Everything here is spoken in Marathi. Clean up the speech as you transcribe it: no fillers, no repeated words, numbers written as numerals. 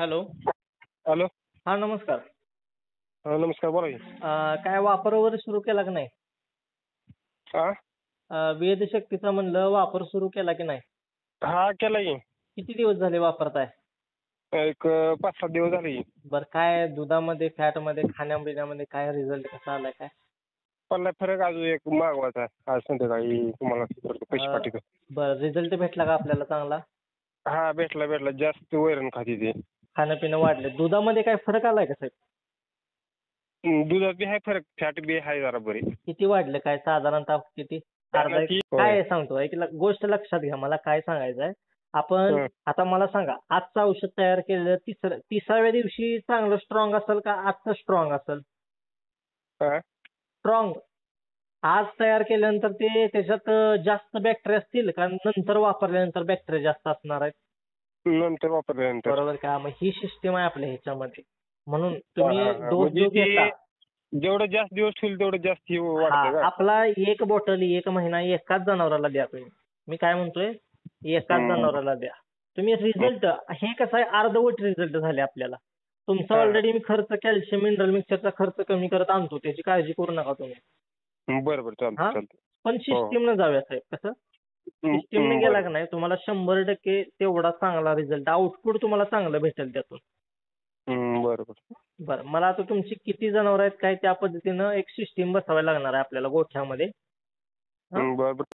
हॅलो. हॅलो. हा, नमस्कार. नमस्कार, बोला की. काय वापर वगैरे सुरू केला की नाही? हा वेद शक्तीचा म्हणलं वापर सुरू केला की नाही? हा केला की. किती दिवस झाले वापरताय? एक 5-7 दिवस झाले की. बरं, काय दुधामध्ये, फॅटमध्ये, खाण्यापिण्यामध्ये काय रिझल्ट कसा आलाय काय? पडला फरक. अजून एक मागवायचा आहे. आज संध्याकाळी तुम्हाला पैसे पाठवतो. बरं, रिझल्ट भेटला का आपल्याला चांगला? हा, भेटला. जास्त वैरण खाती ते. खाणं-पिणं वाढलं. दुधामध्ये काय फरक आलाय का साहेब? दुधात बी आहे फरक, फॅट बी आहे जरा बरी. किती वाढलं काय साधारणतः किती? अर्धा ती- काय आहे सांगतो, एक गोष्ट लक्षात घ्या. मला काय सांगायचंय, आपण हं. आता मला सांगा, आजचं औषध तयार केलेलं 30व्या दिवशी चांगलं स्ट्रॉंग असेल का आजचं स्ट्रॉंग असेल? हा? स्ट्रॉंग. आज तयार केल्यानंतर ते त्याच्यात जास्त बॅक्टेरिया असतील का नंतर वापरल्यानंतर बॅक्टेरिया जास्त असणार आहेत? नंतर वापरल्यानंतर. बरोबर का? मग ही सिस्टीम आहे आपल्या ह्याच्यामध्ये. म्हणून तुम्ही हा. डोस म्हणजे जो घेता, जेवढं जास्त दिवस ठेवलं तेवढं जास्त वाढतं हा, का? आपला एक बॉटल 1 महिना एकाच जनावराला द्या तुम्ही. मी काय म्हणतोय, एकाच जनावराला द्या. तुम्ही रिझल्ट हे कसं आहे, अर्धवट रिझल्ट झाले आपल्याला. तुमचा हा. ऑलरेडी मी खर्च कॅल्शियम मिनरल मिक्सरचा खर्च कमी करत आणतो, त्याची काळजी करू नका तुम्ही. बरं हा, चालतं. पण सिस्टीमनं जाऊया साहेब. कसं सिस्टीमने गेला का नाही, तुम्हाला 100% तेवढा चांगला रिझल्ट, आउटपुट तुम्हाला चांगलं भेटेल त्यातून. बरोबर. बरं, मला आता तुमची किती जनावर आहेत काय त्या पद्धतीनं एक सिस्टीम बसवायला लागणार आहे आपल्याला गोठ्यामध्ये. हा? बरोबर.